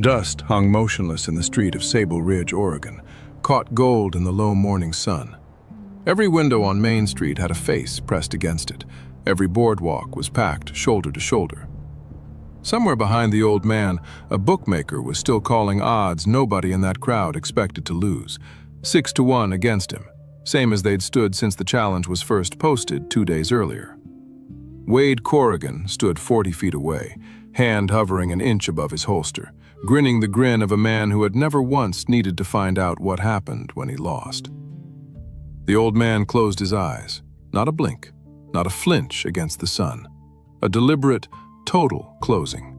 Dust hung motionless in the street of Sable Ridge, Oregon, caught gold in the low morning sun. Every window on Main Street had a face pressed against it. Every boardwalk was packed shoulder to shoulder. Somewhere behind the old man, a bookmaker was still calling odds nobody in that crowd expected to lose. 6-1 against him, same as they'd stood since the challenge was first posted 2 days earlier. Wade Corrigan stood 40 feet away, hand hovering an inch above his holster, grinning the grin of a man who had never once needed to find out what happened when he lost. The old man closed his eyes, not a blink, not a flinch against the sun. A deliberate, total closing.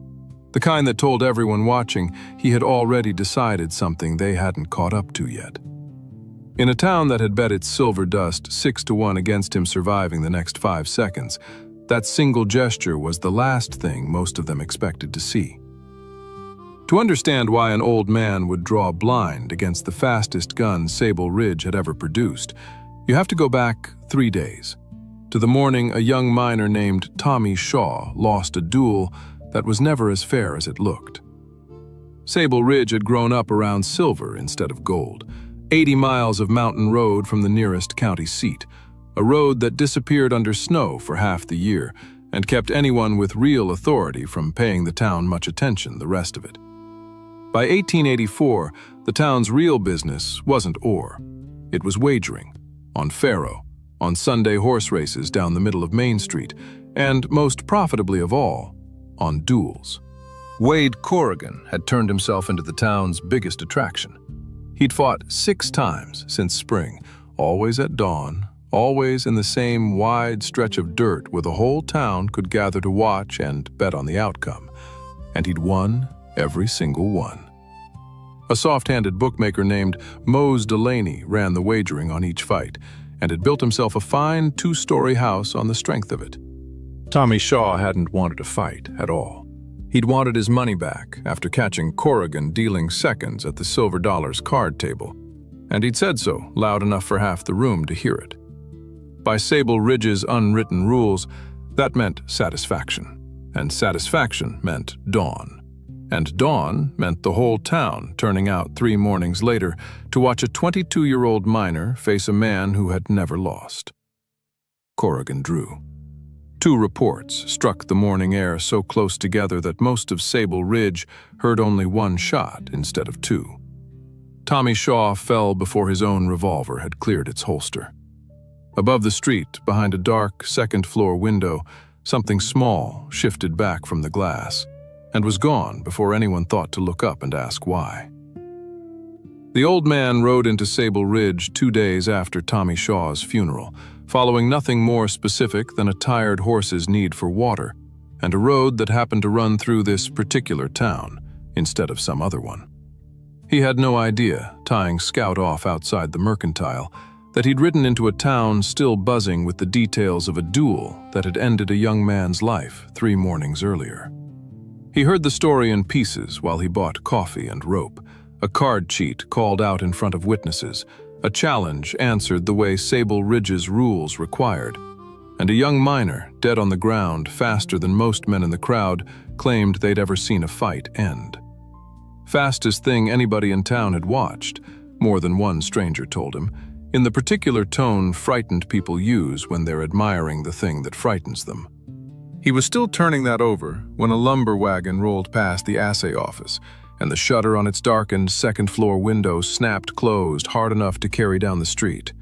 The kind that told everyone watching he had already decided something they hadn't caught up to yet. In a town that had bet its silver dust 6-1 against him surviving the next 5 seconds, that single gesture was the last thing most of them expected to see. To understand why an old man would draw blind against the fastest gun Sable Ridge had ever produced, you have to go back 3 days, to the morning a young miner named Tommy Shaw lost a duel that was never as fair as it looked. Sable Ridge had grown up around silver instead of gold, 80 miles of mountain road from the nearest county seat, a road that disappeared under snow for half the year and kept anyone with real authority from paying the town much attention the rest of it. By 1884, the town's real business wasn't ore. It was wagering, on faro, on Sunday horse races down the middle of Main Street, and most profitably of all, on duels. Wade Corrigan had turned himself into the town's biggest attraction. He'd fought 6 times since spring, always at dawn, always in the same wide stretch of dirt where the whole town could gather to watch and bet on the outcome. And he'd won every single one. A soft-handed bookmaker named Mose Delaney ran the wagering on each fight, and had built himself a fine 2-story house on the strength of it. Tommy Shaw hadn't wanted to fight at all. He'd wanted his money back after catching Corrigan dealing seconds at the Silver Dollars card table, and he'd said so loud enough for half the room to hear it. By Sable Ridge's unwritten rules, that meant satisfaction, and satisfaction meant dawn. And dawn meant the whole town turning out 3 mornings later to watch a 22-year-old miner face a man who had never lost. Corrigan drew. 2 reports struck the morning air so close together that most of Sable Ridge heard only 1 shot instead of 2. Tommy Shaw fell before his own revolver had cleared its holster. Above the street, behind a dark second-floor window, something small shifted back from the glass, and was gone before anyone thought to look up and ask why. The old man rode into Sable Ridge 2 days after Tommy Shaw's funeral, following nothing more specific than a tired horse's need for water, and a road that happened to run through this particular town instead of some other one. He had no idea, tying Scout off outside the Mercantile, that he'd ridden into a town still buzzing with the details of a duel that had ended a young man's life 3 mornings earlier. He heard the story in pieces while he bought coffee and rope. A card cheat called out in front of witnesses, a challenge answered the way Sable Ridge's rules required, and a young miner, dead on the ground faster than most men in the crowd, claimed they'd ever seen a fight end. Fastest thing anybody in town had watched, more than one stranger told him, in the particular tone frightened people use when they're admiring the thing that frightens them. He was still turning that over when a lumber wagon rolled past the assay office, and the shutter on its darkened second-floor window snapped closed hard enough to carry down the street.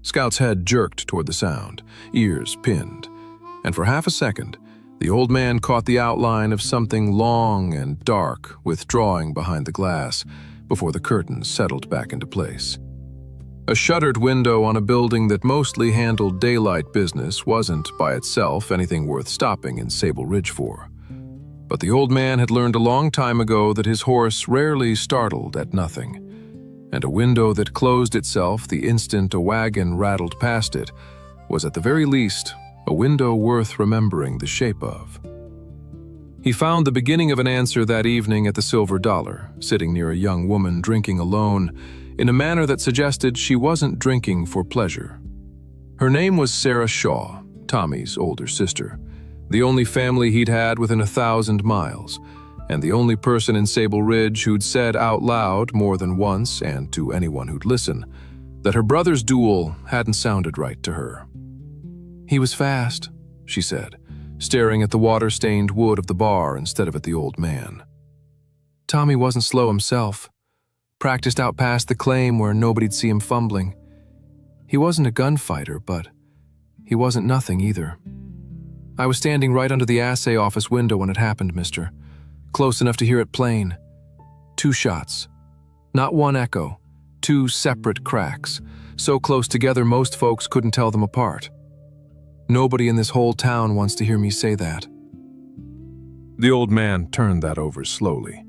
Scout's head jerked toward the sound, ears pinned, and for half a second, the old man caught the outline of something long and dark withdrawing behind the glass before the curtains settled back into place. A shuttered window on a building that mostly handled daylight business wasn't, by itself, anything worth stopping in Sable Ridge for. But the old man had learned a long time ago that his horse rarely startled at nothing, and a window that closed itself the instant a wagon rattled past it was at the very least a window worth remembering the shape of. He found the beginning of an answer that evening at the Silver Dollar, sitting near a young woman drinking alone, in a manner that suggested she wasn't drinking for pleasure. Her name was Sarah Shaw, Tommy's older sister, the only family he'd had within 1,000 miles, and the only person in Sable Ridge who'd said out loud more than once, and to anyone who'd listen, that her brother's duel hadn't sounded right to her. "He was fast," she said, staring at the water-stained wood of the bar instead of at the old man. "Tommy wasn't slow himself. Practiced out past the claim where nobody'd see him fumbling. He wasn't a gunfighter, but he wasn't nothing either. I was standing right under the assay office window when it happened, mister. Close enough to hear it plain. 2 shots. Not one echo. 2 separate cracks. So close together most folks couldn't tell them apart. Nobody in this whole town wants to hear me say that." The old man turned that over slowly.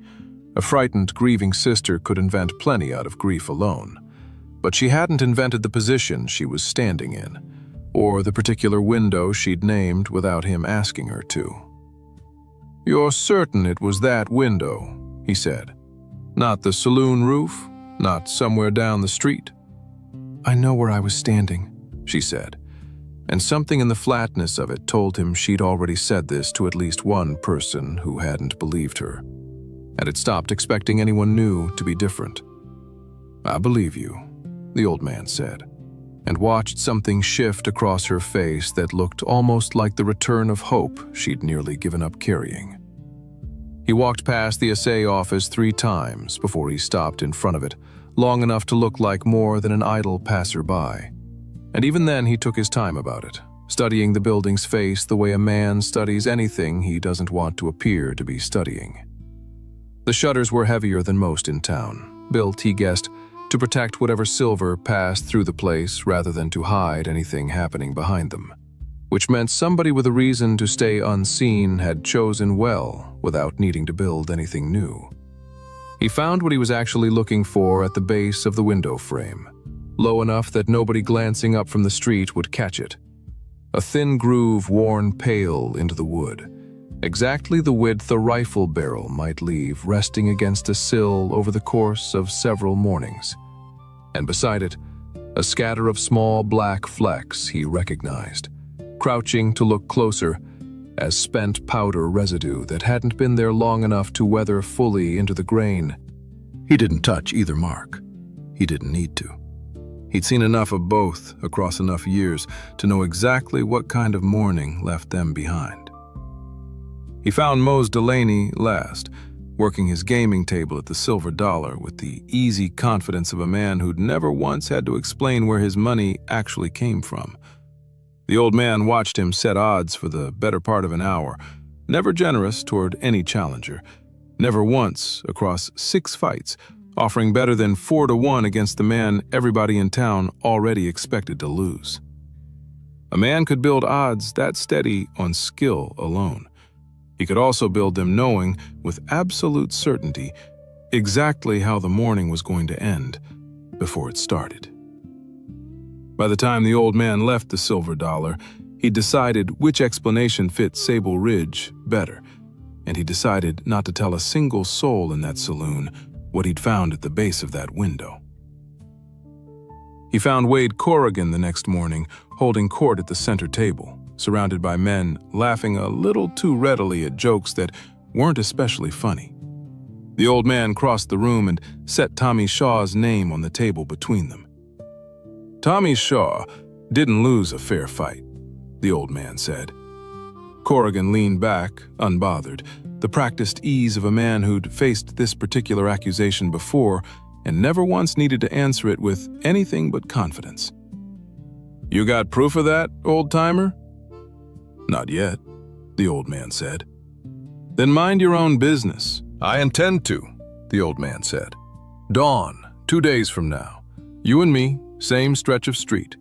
A frightened, grieving sister could invent plenty out of grief alone, but she hadn't invented the position she was standing in, or the particular window she'd named without him asking her to. "You're certain it was that window," he said. "Not the saloon roof? Not somewhere down the street?" "I know where I was standing," she said, and something in the flatness of it told him she'd already said this to at least one person who hadn't believed her, and had stopped expecting anyone new to be different. "I believe you," the old man said, and watched something shift across her face that looked almost like the return of hope she'd nearly given up carrying. He walked past the assay office 3 times before he stopped in front of it, long enough to look like more than an idle passerby. And even then he took his time about it, studying the building's face the way a man studies anything he doesn't want to appear to be studying. The shutters were heavier than most in town, built, he guessed, to protect whatever silver passed through the place rather than to hide anything happening behind them, which meant somebody with a reason to stay unseen had chosen well without needing to build anything new. He found what he was actually looking for at the base of the window frame, low enough that nobody glancing up from the street would catch it. A thin groove worn pale into the wood, exactly the width a rifle barrel might leave resting against a sill over the course of several mornings. And beside it, a scatter of small black flecks he recognized, crouching to look closer, as spent powder residue that hadn't been there long enough to weather fully into the grain. He didn't touch either mark. He didn't need to. He'd seen enough of both across enough years to know exactly what kind of morning left them behind. He found Mose Delaney last, working his gaming table at the Silver Dollar with the easy confidence of a man who'd never once had to explain where his money actually came from. The old man watched him set odds for the better part of an hour, never generous toward any challenger, never once across 6 fights, offering better than 4-1 against the man everybody in town already expected to lose. A man could build odds that steady on skill alone. He could also build them knowing, with absolute certainty, exactly how the morning was going to end before it started. By the time the old man left the Silver Dollar, he decided which explanation fit Sable Ridge better, and he decided not to tell a single soul in that saloon what he'd found at the base of that window. He found Wade Corrigan the next morning, holding court at the center table, surrounded by men laughing a little too readily at jokes that weren't especially funny. The old man crossed the room and set Tommy Shaw's name on the table between them. "Tommy Shaw didn't lose a fair fight," the old man said. Corrigan leaned back, unbothered, the practiced ease of a man who'd faced this particular accusation before and never once needed to answer it with anything but confidence. "You got proof of that, old-timer?" "Not yet," the old man said. "Then mind your own business." "I intend to," the old man said. "Dawn, 2 days from now. You and me, same stretch of street.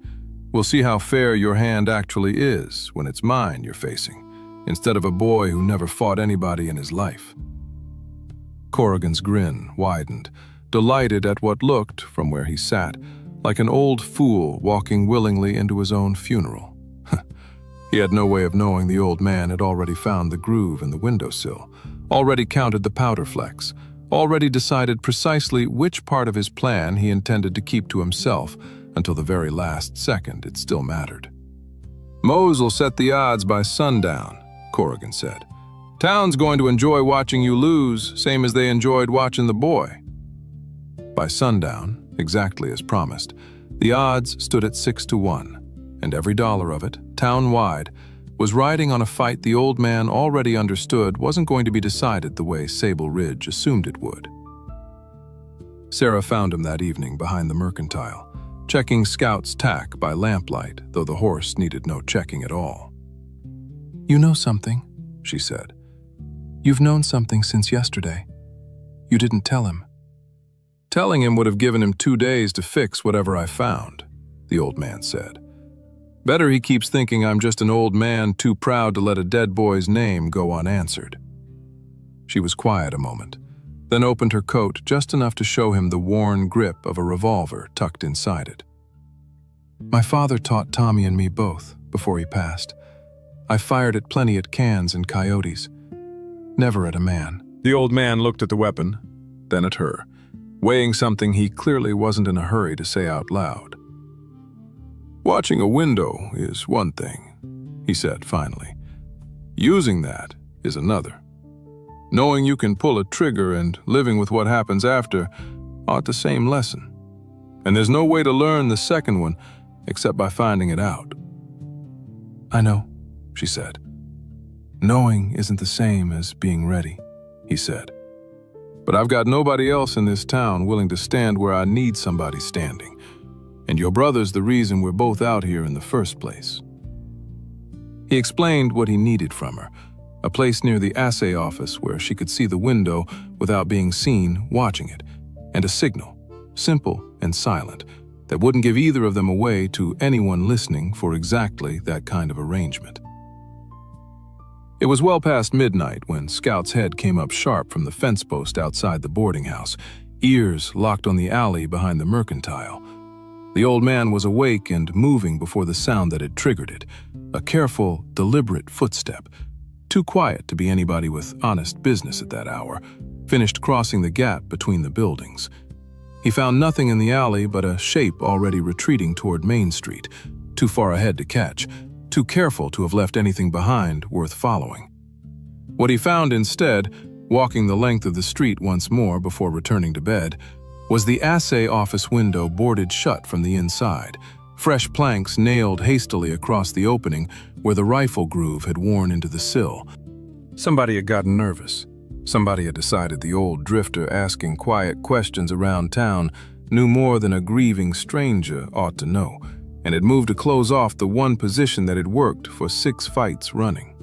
We'll see how fair your hand actually is when it's mine you're facing, instead of a boy who never fought anybody in his life." Corrigan's grin widened, delighted at what looked, from where he sat, like an old fool walking willingly into his own funeral. He had no way of knowing the old man had already found the groove in the windowsill, already counted the powder flecks, already decided precisely which part of his plan he intended to keep to himself until the very last second it still mattered. "Mose will set the odds by sundown," Corrigan said. Town's going to enjoy watching you lose, same as they enjoyed watching the boy. By sundown, exactly as promised, the odds stood at 6-1, and every dollar of it, town-wide, was riding on a fight the old man already understood wasn't going to be decided the way Sable Ridge assumed it would. Sarah found him that evening behind the mercantile, checking Scout's tack by lamplight, though the horse needed no checking at all. "You know something," she said. "You've known something since yesterday. You didn't tell him." "Telling him would have given him 2 days to fix whatever I found," the old man said. "Better he keeps thinking I'm just an old man too proud to let a dead boy's name go unanswered." She was quiet a moment, then opened her coat just enough to show him the worn grip of a revolver tucked inside it. "My father taught Tommy and me both before he passed. I fired it plenty at cans and coyotes, never at a man." The old man looked at the weapon, then at her, weighing something he clearly wasn't in a hurry to say out loud. "Watching a window is one thing," he said finally. "Using that is another. Knowing you can pull a trigger and living with what happens after aren't the same lesson. And there's no way to learn the second one except by finding it out." "I know," she said. "Knowing isn't the same as being ready," he said. "But I've got nobody else in this town willing to stand where I need somebody standing. And your brother's the reason we're both out here in the first place." He explained what he needed from her, a place near the assay office where she could see the window without being seen watching it, and a signal, simple and silent, that wouldn't give either of them away to anyone listening for exactly that kind of arrangement. It was well past midnight when Scout's head came up sharp from the fence post outside the boarding house, ears locked on the alley behind the mercantile. The old man was awake and moving before the sound that had triggered it, a careful, deliberate footstep, too quiet to be anybody with honest business at that hour, finished crossing the gap between the buildings. He found nothing in the alley but a shape already retreating toward Main Street, too far ahead to catch, too careful to have left anything behind worth following. What he found instead, walking the length of the street once more before returning to bed, was the assay office window boarded shut from the inside, fresh planks nailed hastily across the opening where the rifle groove had worn into the sill. Somebody had gotten nervous. Somebody had decided the old drifter asking quiet questions around town knew more than a grieving stranger ought to know, and had moved to close off the one position that had worked for 6 fights running.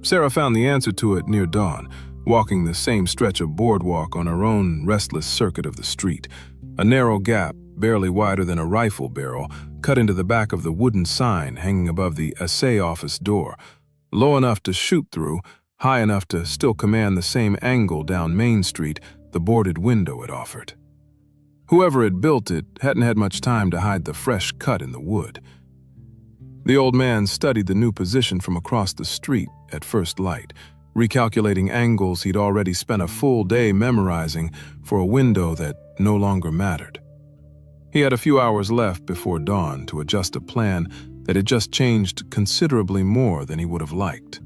Sarah found the answer to it near dawn, walking the same stretch of boardwalk on her own restless circuit of the street. A narrow gap, barely wider than a rifle barrel, cut into the back of the wooden sign hanging above the assay office door, low enough to shoot through, high enough to still command the same angle down Main Street the boarded window had offered. Whoever had built it hadn't had much time to hide the fresh cut in the wood. The old man studied the new position from across the street at first light, recalculating angles he'd already spent a full day memorizing for a window that no longer mattered. He had a few hours left before dawn to adjust a plan that had just changed considerably more than he would have liked.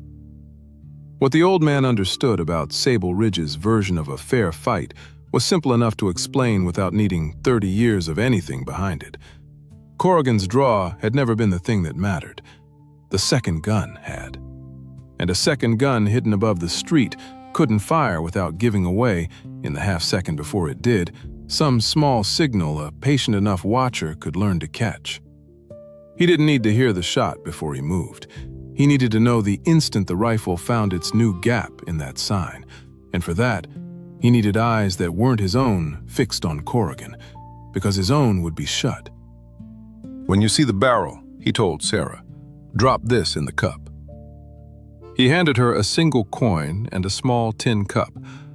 What the old man understood about Sable Ridge's version of a fair fight was simple enough to explain without needing 30 years of anything behind it. Corrigan's draw had never been the thing that mattered. The second gun had. And a second gun hidden above the street couldn't fire without giving away, in the half-second before it did, some small signal a patient enough watcher could learn to catch. He didn't need to hear the shot before he moved. He needed to know the instant the rifle found its new gap in that sign, and for that, he needed eyes that weren't his own fixed on Corrigan, because his own would be shut. "When you see the barrel," he told Sarah, "drop this in the cup." He handed her a single coin and a small tin cup,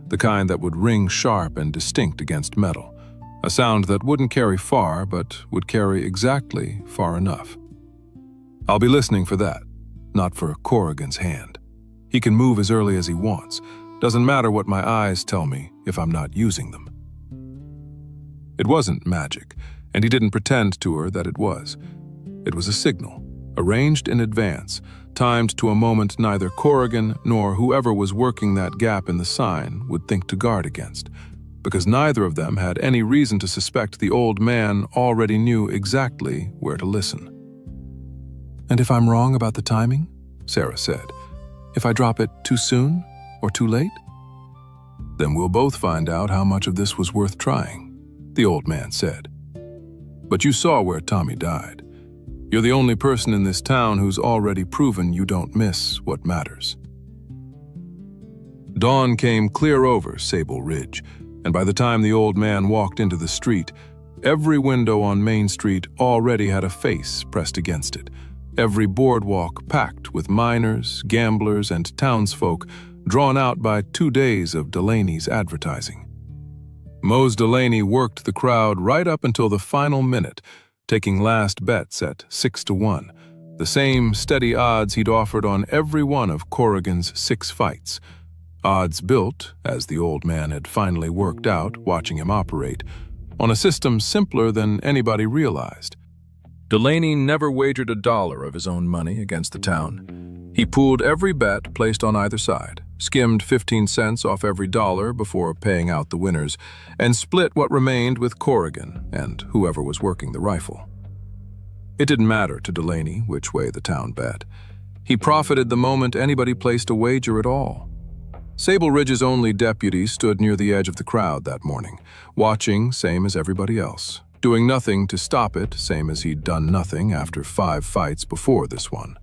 the kind that would ring sharp and distinct against metal, a sound that wouldn't carry far but would carry exactly far enough. "I'll be listening for that, not for Corrigan's hand. He can move as early as he wants. Doesn't matter what my eyes tell me if I'm not using them." It wasn't magic, and he didn't pretend to her that it was. It was a signal, arranged in advance, timed to a moment neither Corrigan nor whoever was working that gap in the sign would think to guard against, because neither of them had any reason to suspect the old man already knew exactly where to listen. "And if I'm wrong about the timing," Sarah said, "if I drop it too soon or too late?" "Then we'll both find out how much of this was worth trying," the old man said. "But you saw where Tommy died. You're the only person in this town who's already proven you don't miss what matters." Dawn came clear over Sable Ridge, and by the time the old man walked into the street, every window on Main Street already had a face pressed against it, every boardwalk packed with miners, gamblers, and townsfolk drawn out by 2 days of Delaney's advertising. Mose Delaney worked the crowd right up until the final minute, taking last bets at 6-1, the same steady odds he'd offered on every one of Corrigan's 6 fights. Odds built, as the old man had finally worked out watching him operate, on a system simpler than anybody realized. Delaney never wagered $1 of his own money against the town. He pooled every bet placed on either side, skimmed 15 cents off every dollar before paying out the winners, and split what remained with Corrigan and whoever was working the rifle. It didn't matter to Delaney which way the town bet. He profited the moment anybody placed a wager at all. Sable Ridge's only deputy stood near the edge of the crowd that morning, watching same as everybody else, doing nothing to stop it, same as he'd done nothing after 5 fights before this one.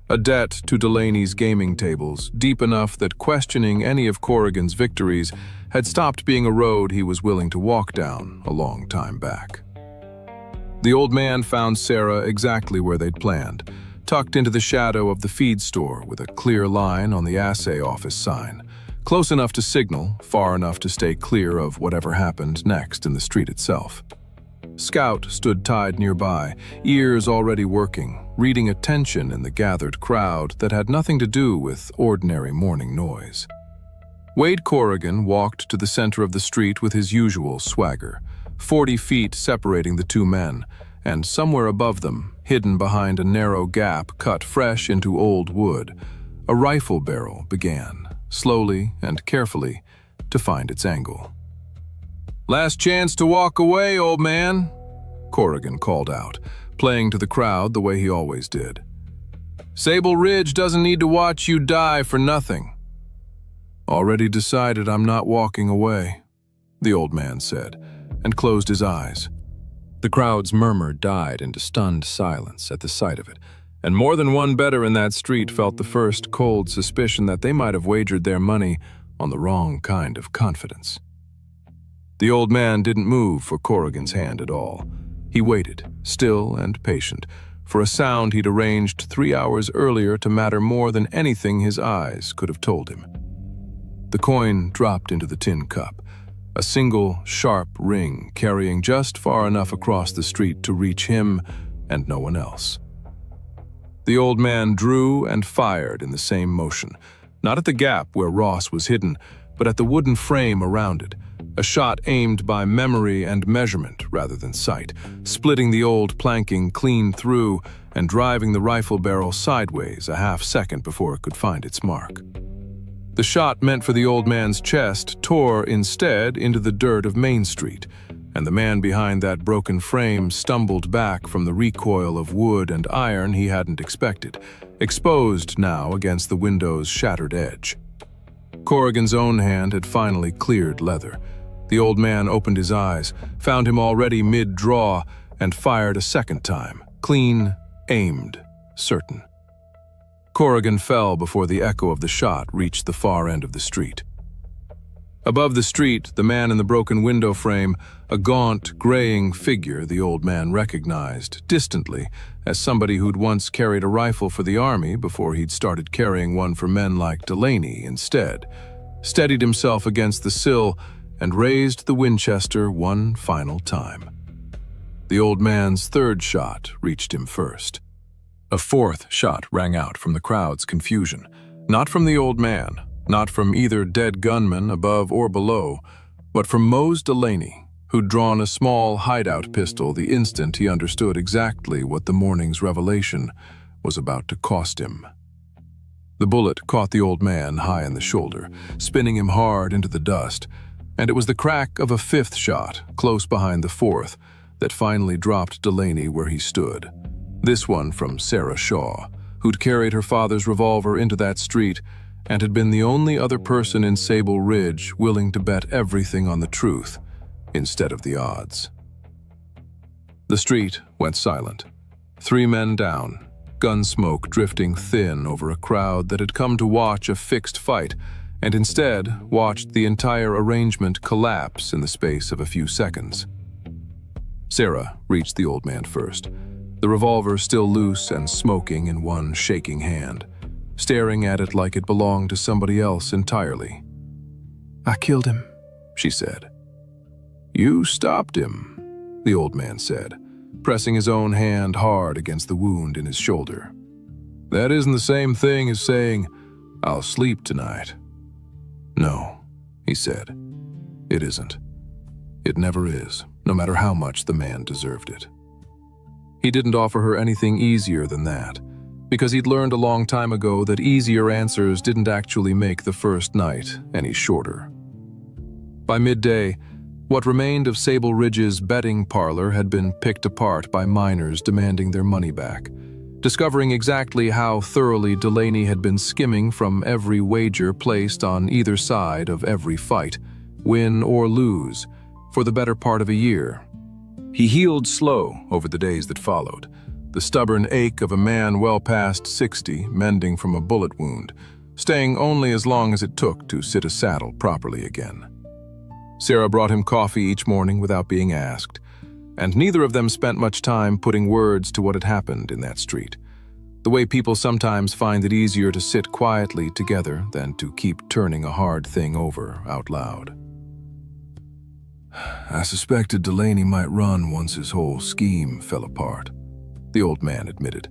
A debt to Delaney's gaming tables, deep enough that questioning any of Corrigan's victories had stopped being a road he was willing to walk down a long time back. The old man found Sarah exactly where they'd planned, tucked into the shadow of the feed store with a clear line on the assay office sign, close enough to signal, far enough to stay clear of whatever happened next in the street itself. Scout stood tied nearby, ears already working, reading a tension in the gathered crowd that had nothing to do with ordinary morning noise. Wade Corrigan walked to the center of the street with his usual swagger, 40 feet separating the 2 men, and somewhere above them, hidden behind a narrow gap cut fresh into old wood, a rifle barrel began, slowly and carefully, to find its angle. "Last chance to walk away, old man," Corrigan called out, playing to the crowd the way he always did. "Sable Ridge doesn't need to watch you die for nothing." "Already decided I'm not walking away," the old man said, and closed his eyes. The crowd's murmur died into stunned silence at the sight of it, and more than one bettor in that street felt the first cold suspicion that they might have wagered their money on the wrong kind of confidence. The old man didn't move for Corrigan's hand at all. He waited, still and patient, for a sound he'd arranged 3 hours earlier to matter more than anything his eyes could have told him. The coin dropped into the tin cup, a single, sharp ring carrying just far enough across the street to reach him and no one else. The old man drew and fired in the same motion, not at the gap where Ross was hidden, but at the wooden frame around it, a shot aimed by memory and measurement rather than sight, splitting the old planking clean through and driving the rifle barrel sideways a half-second before it could find its mark. The shot meant for the old man's chest tore instead into the dirt of Main Street, and the man behind that broken frame stumbled back from the recoil of wood and iron he hadn't expected, exposed now against the window's shattered edge. Corrigan's own hand had finally cleared leather. The old man opened his eyes, found him already mid-draw, and fired a second time, clean, aimed, certain. Corrigan fell before the echo of the shot reached the far end of the street. Above the street, the man in the broken window frame, a gaunt, graying figure the old man recognized distantly as somebody who'd once carried a rifle for the army before he'd started carrying one for men like Delaney instead, steadied himself against the sill and raised the Winchester one final time. The old man's third shot reached him first. A fourth shot rang out from the crowd's confusion, not from the old man, not from either dead gunman above or below, but from Mose Delaney, who'd drawn a small hideout pistol the instant he understood exactly what the morning's revelation was about to cost him. The bullet caught the old man high in the shoulder, spinning him hard into the dust, and it was the crack of a fifth shot, close behind the fourth, that finally dropped Delaney where he stood. This one from Sarah Shaw, who'd carried her father's revolver into that street and had been the only other person in Sable Ridge willing to bet everything on the truth instead of the odds. The street went silent. 3 men down, gun smoke drifting thin over a crowd that had come to watch a fixed fight and instead watched the entire arrangement collapse in the space of a few seconds. Sarah reached the old man first, the revolver still loose and smoking in one shaking hand, staring at it like it belonged to somebody else entirely. "I killed him," she said. "You stopped him," the old man said, pressing his own hand hard against the wound in his shoulder. "That isn't the same thing as saying, 'I'll sleep tonight.'" "No," he said, "it isn't. It never is, no matter how much the man deserved it." He didn't offer her anything easier than that, because he'd learned a long time ago that easier answers didn't actually make the first night any shorter. By midday, what remained of Sable Ridge's betting parlor had been picked apart by miners demanding their money back, discovering exactly how thoroughly Delaney had been skimming from every wager placed on either side of every fight, win or lose, for the better part of a year. He healed slow over the days that followed, the stubborn ache of a man well past 60 mending from a bullet wound, staying only as long as it took to sit a saddle properly again. Sarah brought him coffee each morning without being asked, and neither of them spent much time putting words to what had happened in that street, the way people sometimes find it easier to sit quietly together than to keep turning a hard thing over out loud. "I suspected Delaney might run once his whole scheme fell apart," the old man admitted,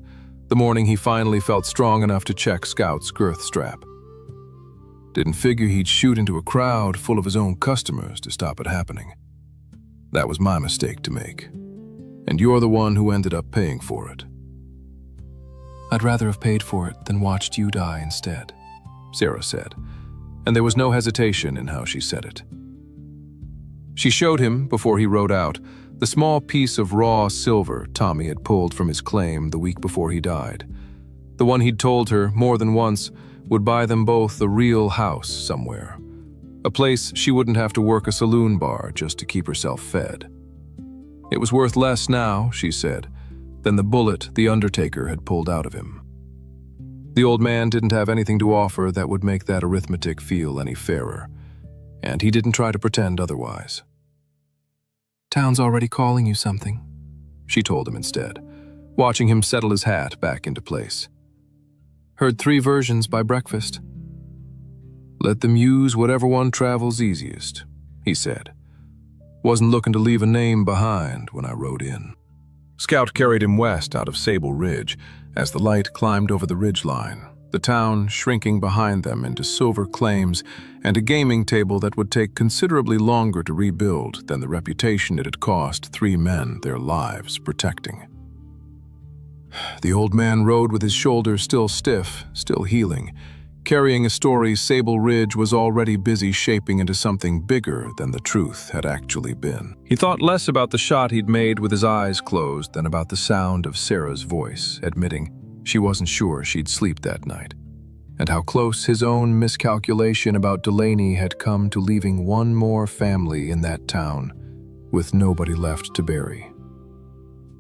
the morning he finally felt strong enough to check Scout's girth strap. "Didn't figure he'd shoot into a crowd full of his own customers to stop it happening. That was my mistake to make, and you're the one who ended up paying for it." "I'd rather have paid for it than watched you die instead," Sarah said, and there was no hesitation in how she said it. She showed him, before he rode out, the small piece of raw silver Tommy had pulled from his claim the week before he died, the one he'd told her more than once would buy them both a real house somewhere, a place she wouldn't have to work a saloon bar just to keep herself fed. It was worth less now, she said, than the bullet the undertaker had pulled out of him. The old man didn't have anything to offer that would make that arithmetic feel any fairer, and he didn't try to pretend otherwise. "Town's already calling you something," she told him instead, watching him settle his hat back into place. "Heard 3 versions by breakfast." "Let them use whatever one travels easiest," he said. "Wasn't looking to leave a name behind when I rode in." Scout carried him west out of Sable Ridge as the light climbed over the ridgeline, the town shrinking behind them into silver claims and a gaming table that would take considerably longer to rebuild than the reputation it had cost 3 men their lives protecting. The old man rode with his shoulders still stiff, still healing, carrying a story Sable Ridge was already busy shaping into something bigger than the truth had actually been. He thought less about the shot he'd made with his eyes closed than about the sound of Sarah's voice, admitting she wasn't sure she'd sleep that night, and how close his own miscalculation about Delaney had come to leaving one more family in that town with nobody left to bury.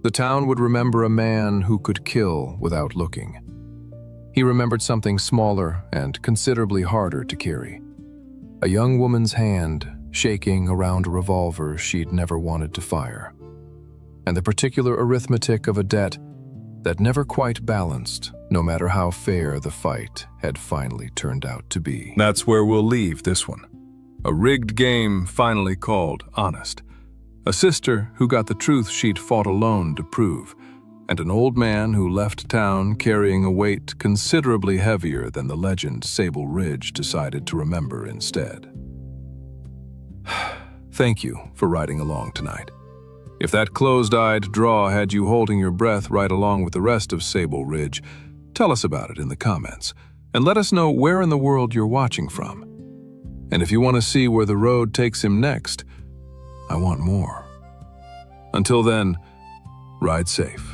The town would remember a man who could kill without looking. He remembered something smaller and considerably harder to carry. A young woman's hand shaking around a revolver she'd never wanted to fire, and the particular arithmetic of a debt that never quite balanced, no matter how fair the fight had finally turned out to be. That's where we'll leave this one. A rigged game finally called honest. A sister who got the truth she'd fought alone to prove, and an old man who left town carrying a weight considerably heavier than the legend Sable Ridge decided to remember instead. Thank you for riding along tonight. If that closed-eyed draw had you holding your breath right along with the rest of Sable Ridge, tell us about it in the comments, and let us know where in the world you're watching from. And if you want to see where the road takes him next, I want more. Until then, ride safe.